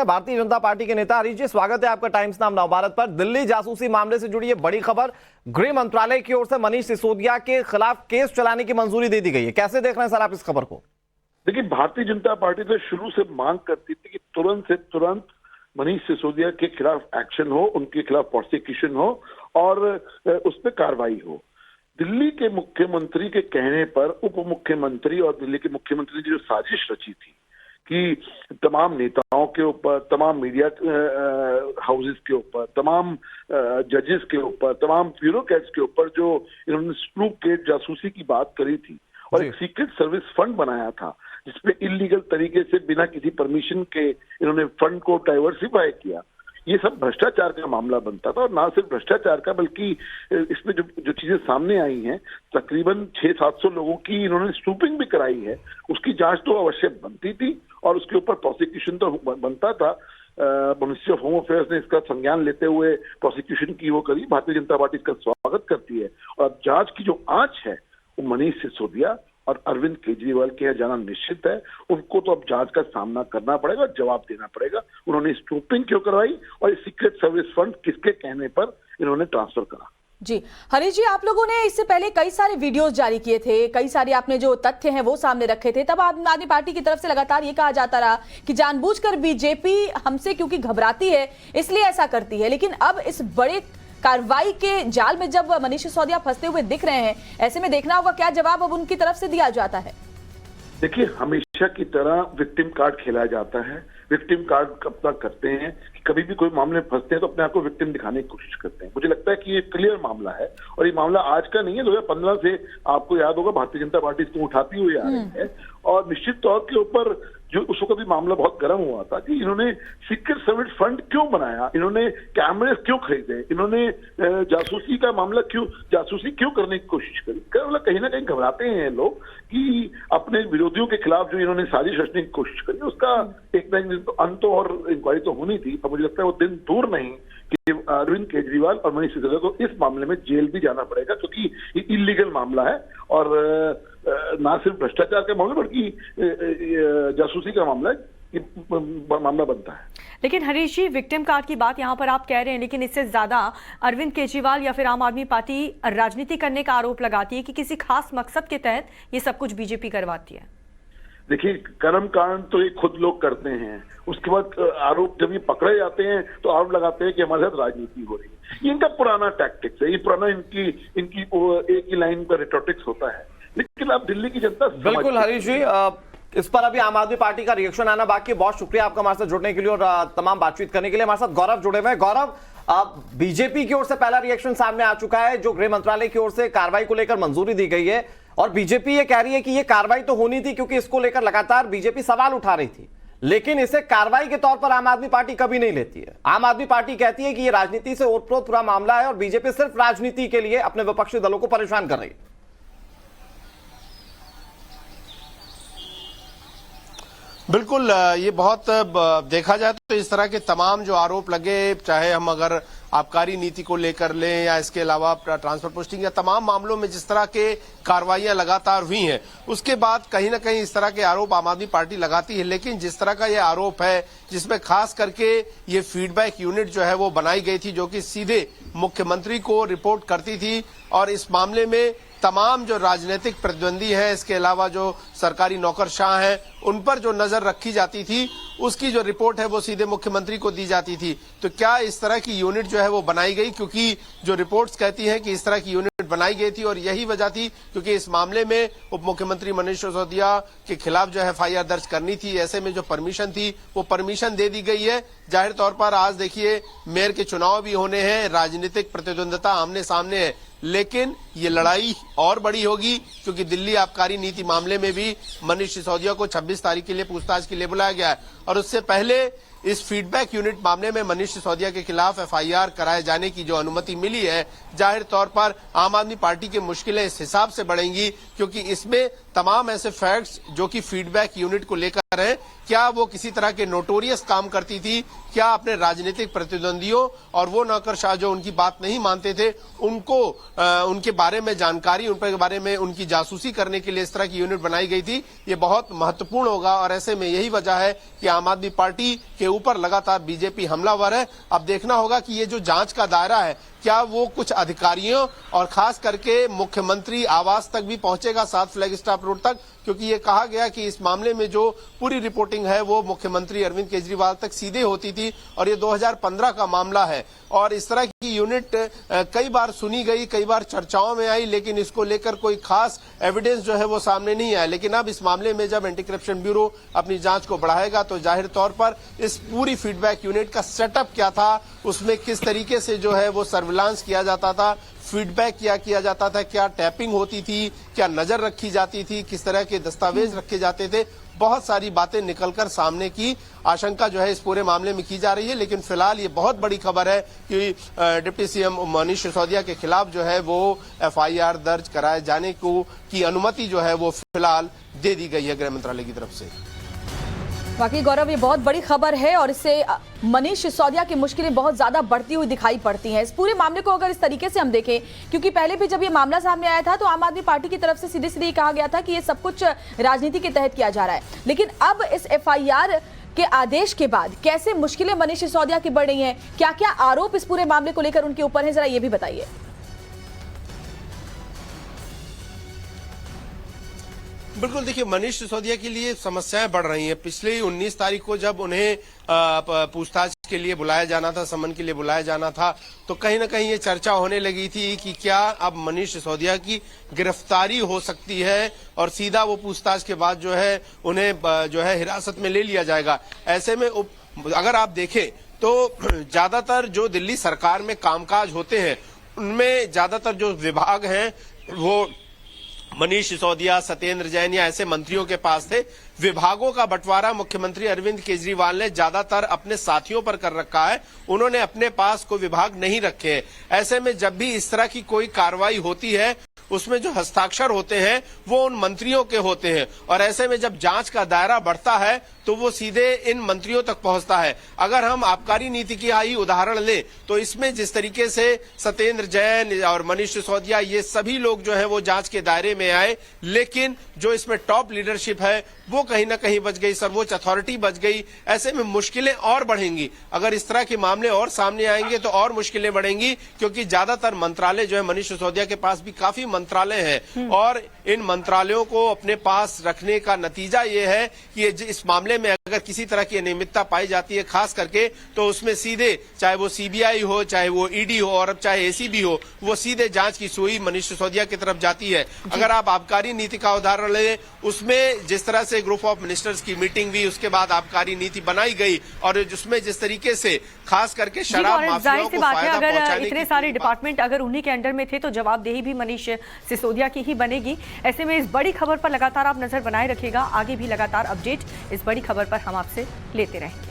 Bharatiya Janata party के नेता हरीश जी, स्वागत है आपका टाइम्स नाउ नवभारत पर। दिल्ली जासूसी मामले से जुड़ी ये बड़ी खबर, गृह मंत्रालय की ओर से मनीष सिसोदिया के खिलाफ केस चलाने की मंजूरी दे दी गई है। कैसे देख रहे हैं सर आप इस खबर को? देखिए, भारतीय जनता पार्टी तो शुरू से मांग करती थी कि तुरंत से तुरंत मनीष सिसोदिया के खिलाफ एक्शन हो, उनके खिलाफ प्रोसिक्यूशन हो और उस पर कार्रवाई हो। दिल्ली के मुख्यमंत्री के कहने पर उप मुख्यमंत्री और दिल्ली के मुख्यमंत्री ने जो साजिश रची थी कि तमाम नेताओं के ऊपर, तमाम मीडिया हाउसेस के ऊपर, तमाम जजेस के ऊपर, तमाम ब्यूरोक्रेट्स के ऊपर जो इन्होंने स्नूप के जासूसी की बात करी थी और एक सीक्रेट सर्विस फंड बनाया था जिसपे इलीगल तरीके से बिना किसी परमिशन के इन्होंने फंड को डाइवर्सिफाई किया, ये सब भ्रष्टाचार का मामला बनता था। और ना सिर्फ भ्रष्टाचार का, बल्कि इसमें जो चीजें सामने आई हैं, तकरीबन 600-700 लोगों की इन्होंने स्नूपिंग भी कराई है, उसकी जांच तो अवश्य बनती थी और उसके ऊपर प्रोसिक्यूशन तो बनता था। मिनिस्ट्री ऑफ होम अफेयर्स ने इसका संज्ञान लेते हुए प्रोसिक्यूशन की वो करी। भारतीय जनता पार्टी इसका स्वागत करती है और अब जांच की जो आंच है वो मनीष सिसोदिया और अरविंद केजरीवाल के यहाँ जाना निश्चित है। उनको तो अब जांच का सामना करना पड़ेगा, जवाब देना पड़ेगा। उन्होंने स्नूपिंग क्यों करवाई और सीक्रेट सर्विस फंड किसके कहने पर इन्होंने ट्रांसफर करा। जी हरीश जी, आप लोगों ने इससे पहले कई सारे वीडियोस जारी किए थे, कई सारे आपने जो तथ्य हैं वो सामने रखे थे। तब आम आदमी पार्टी की तरफ से लगातार ये कहा जाता रहा कि जानबूझकर बीजेपी हमसे क्योंकि घबराती है इसलिए ऐसा करती है। लेकिन अब इस बड़े कार्रवाई के जाल में जब मनीष सिसोदिया फंसते हुए दिख रहे हैं, ऐसे में देखना होगा क्या जवाब अब उनकी तरफ से दिया जाता है। देखिए, हमेशा की तरह विक्टिम कार्ड खेला जाता है। विक्टिम कार्ड अपना करते हैं कि कभी भी कोई मामले में फंसते हैं तो अपने आप को विक्टिम दिखाने की कोशिश करते हैं। मुझे लगता है कि ये क्लियर मामला है और ये मामला आज का नहीं है, 2015 से आपको याद होगा भारतीय जनता पार्टी इसको उठाती हुई आ रही है। और निश्चित तौर के ऊपर जो उस वक्त भी मामला बहुत गर्म हुआ था कि इन्होंने सीक्रेट सर्विस फंड क्यों बनाया, इन्होंने कैमरे क्यों खरीदे, इन्होंने जासूसी का मामला जासूसी क्यों करने की कोशिश करी। मतलब कहीं ना कहीं घबराते हैं लोग कि अपने विरोधियों के खिलाफ जो इन्होंने साजिश रचने की कोशिश करी उसका एक ना एक दिन तो अंत और इंक्वायरी तो होनी थी। और मुझे लगता है वो दिन दूर नहीं कि अरविंद केजरीवाल और मनीष सिसोदिया को इस मामले में जेल भी जाना पड़ेगा, क्योंकि ये इलीगल मामला है और ना सिर्फ भ्रष्टाचार का मामला बल्कि जासूसी का मामला है, मामला बनता है। लेकिन हरीश जी, विक्टिम कार्ड की बात यहाँ पर आप कह रहे हैं, लेकिन इससे ज्यादा अरविंद केजरीवाल या फिर आम आदमी पार्टी राजनीति करने का आरोप लगाती है कि किसी खास मकसद के तहत ये सब कुछ बीजेपी करवाती है। देखिए, कर्म कांड तो ये खुद लोग करते हैं, उसके बाद आरोप जब ये पकड़े जाते हैं तो आरोप लगाते हैं कि हमारे साथ राजनीति हो रही है। ये इनका पुराना टैक्टिक्स है, ये पुराना इनकी एक ही लाइन का रिटोरिक्स होता है। लेकिन अब दिल्ली की जनता बिल्कुल हरीश जी, इस पर अभी आम आदमी पार्टी का रिएक्शन आना बाकी है। बहुत शुक्रिया आपका हमारे साथ जुड़ने के लिए और तमाम बातचीत करने के लिए। हमारे साथ गौरव जुड़े हुए हैं। गौरव, बीजेपी की ओर से पहला रिएक्शन सामने आ चुका है, जो गृह मंत्रालय की ओर से कार्रवाई को लेकर मंजूरी दी गई है और बीजेपी ये कह रही है कि ये कार्रवाई तो होनी थी क्योंकि इसको लेकर लगातार बीजेपी सवाल उठा रही थी, लेकिन इसे कार्रवाई के तौर पर आम आदमी पार्टी कभी नहीं लेती है। आम आदमी पार्टी कहती है कि ये राजनीति से ओतप्रोत पूरा मामला है और बीजेपी सिर्फ राजनीति के लिए अपने विपक्षी दलों को परेशान कर रही है। बिल्कुल, ये बहुत देखा जाए तो इस तरह के तमाम जो आरोप लगे, चाहे हम अगर आबकारी नीति को लेकर लें या इसके अलावा ट्रांसफर पोस्टिंग या तमाम मामलों में जिस तरह के कार्रवाइयां लगातार हुई हैं, उसके बाद कहीं ना कहीं इस तरह के आरोप आम आदमी पार्टी लगाती है। लेकिन जिस तरह का ये आरोप है, जिसमें खास करके ये फीडबैक यूनिट जो है वो बनाई गई थी, जो कि सीधे मुख्यमंत्री को रिपोर्ट करती थी और इस मामले में तमाम जो राजनीतिक प्रतिद्वंदी हैं, इसके अलावा जो सरकारी नौकरशाह हैं, उन पर जो नजर रखी जाती थी, उसकी जो रिपोर्ट है वो सीधे मुख्यमंत्री को दी जाती थी। तो क्या इस तरह की यूनिट जो है वो बनाई गई, क्योंकि जो रिपोर्ट्स कहती हैं कि इस तरह की यूनिट बनाई गई थी और यही वजह थी क्योंकि इस मामले में उप मुख्यमंत्री मनीष सिसोदिया के खिलाफ जो है एफआईआर दर्ज करनी थी। ऐसे में जो परमिशन थी वो परमिशन दे दी गई है। जाहिर तौर पर आज देखिए मेयर के चुनाव भी होने हैं, राजनीतिक प्रतिद्वंदता आमने सामने है, लेकिन ये लड़ाई और बड़ी होगी क्योंकि दिल्ली आबकारी नीति मामले में भी मनीष सिसोदिया को 26 तारीख के लिए पूछताछ के लिए बुलाया गया है और उससे पहले इस फीडबैक यूनिट मामले में मनीष सिसोदिया के खिलाफ एफआईआर कराए जाने की जो अनुमति मिली है, जाहिर तौर पर आम आदमी पार्टी की मुश्किलें इस हिसाब से बढ़ेंगी क्योंकि इसमें तमाम ऐसे फैक्ट्स जो कि फीडबैक यूनिट को लेकर है, क्या वो किसी तरह के नोटोरियस काम करती थी, क्या अपने राजनीतिक प्रतिद्वंदियों और वो नौकरशाह जो उनकी बात नहीं मानते थे उनको उनके बारे में जानकारी, उनके बारे में उनकी जासूसी करने के लिए इस तरह की यूनिट बनाई गई थी। ये बहुत महत्वपूर्ण होगा और ऐसे में यही वजह है कि आम आदमी पार्टी के ऊपर लगातार बीजेपी हमलावर है। अब देखना होगा कि ये जो जांच का दायरा है क्या वो कुछ अधिकारियों और खास करके मुख्यमंत्री आवास तक भी पहुंचेगा, 7 फ्लैग स्टाफ रोड तक, क्योंकि ये कहा गया कि इस मामले में जो पूरी रिपोर्टिंग है वो मुख्यमंत्री अरविंद केजरीवाल तक सीधे होती थी और ये 2015 का मामला है। और इस तरह की यूनिट कई बार सुनी गई, कई बार चर्चाओं में आई, लेकिन इसको लेकर कोई खास एविडेंस जो है वो सामने नहीं आया। लेकिन अब इस मामले में जब एंटी करप्शन ब्यूरो अपनी जांच को बढ़ाएगा तो जाहिर तौर पर इस पूरी फीडबैक यूनिट का सेटअप क्या था, उसमें किस तरीके से जो है वो सर्विलांस किया जाता था, फीडबैक क्या किया जाता था, क्या टैपिंग होती थी, क्या नजर रखी जाती थी, किस तरह के दस्तावेज रखे जाते थे, बहुत सारी बातें निकलकर सामने की आशंका जो है इस पूरे मामले में की जा रही है। लेकिन फिलहाल ये बहुत बड़ी खबर है कि डिप्टी सीएम मनीष सिसोदिया के खिलाफ जो है वो एफआईआर दर्ज कराए जाने की अनुमति जो है वो फिलहाल दे दी गई है गृह मंत्रालय की तरफ से। वाकई गौरव, ये बहुत बड़ी खबर है और इससे मनीष सिसोदिया की मुश्किलें बहुत ज्यादा बढ़ती हुई दिखाई पड़ती हैं। इस पूरे मामले को अगर इस तरीके से हम देखें, क्योंकि पहले भी जब ये मामला सामने आया था तो आम आदमी पार्टी की तरफ से सीधे सीधे कहा गया था कि ये सब कुछ राजनीति के तहत किया जा रहा है, लेकिन अब इस एफआईआर के आदेश के बाद कैसे मुश्किलें मनीष सिसोदिया की बढ़ रही हैं, क्या क्या आरोप इस पूरे मामले को लेकर उनके ऊपर है, जरा ये भी बताइए। बिल्कुल, देखिए मनीष सिसोदिया के लिए समस्याएं बढ़ रही हैं। पिछले 19 तारीख को जब उन्हें पूछताछ के लिए बुलाया जाना था, समन के लिए बुलाया जाना था, तो कहीं ना कहीं ये चर्चा होने लगी थी कि क्या अब मनीष सिसोदिया की गिरफ्तारी हो सकती है और सीधा वो पूछताछ के बाद जो है उन्हें जो है हिरासत में ले लिया जाएगा। ऐसे में अगर आप देखें तो ज्यादातर जो दिल्ली सरकार में कामकाज होते हैं उनमें ज्यादातर जो विभाग हैं वो मनीष सिसोदिया, सत्येंद्र जैन या ऐसे मंत्रियों के पास थे। विभागों का बंटवारा मुख्यमंत्री अरविंद केजरीवाल ने ज्यादातर अपने साथियों पर कर रखा है, उन्होंने अपने पास कोई विभाग नहीं रखे हैं। ऐसे में जब भी इस तरह की कोई कार्रवाई होती है उसमें जो हस्ताक्षर होते हैं वो उन मंत्रियों के होते हैं और ऐसे में जब जांच का दायरा बढ़ता है तो वो सीधे इन मंत्रियों तक पहुंचता है। अगर हम आबकारी नीति की ही उदाहरण लें तो इसमें जिस तरीके से सत्येंद्र जैन और मनीष सिसोदिया ये सभी लोग जो है वो जांच के दायरे में आए, लेकिन जो इसमें टॉप लीडरशिप है वो कहीं ना कहीं बच गई, सर्वोच्च अथॉरिटी बच गई। ऐसे में मुश्किलें और बढ़ेंगी। अगर इस तरह के मामले और सामने आएंगे तो और मुश्किलें बढ़ेंगी, क्योंकि ज्यादातर मंत्रालय जो है मनीष सिसोदिया के पास भी काफी मंत्रालय हैं और इन मंत्रालयों को अपने पास रखने का नतीजा ये है कि इस मामले में अगर किसी तरह की अनियमितता पाई जाती है खास करके तो उसमें सीधे चाहे वो सीबीआई हो, चाहे वो ईडी हो और अब चाहे एसीबी हो, वो सीधे जांच की सुई मनीष सिसोदिया की तरफ जाती है। अगर आप आबकारी नीति का उदाहरण लें, उसमें जिस तरह से ग्रुप ऑफ मिनिस्टर्स की मीटिंग हुई, उसके बाद आबकारी नीति बनाई गई और जिसमें जिस तरीके से खास करके शराब माफियाओं को फायदा पहुंचाने इतने सारे डिपार्टमेंट अगर उन्हीं के अंडर में थे तो जवाबदेही भी मनीष सिसोदिया की ही बनेगी। ऐसे में इस बड़ी खबर पर लगातार आप नजर बनाए रखिएगा, आगे भी लगातार अपडेट इस बड़ी खबर पर हम आपसे लेते रहेंगे।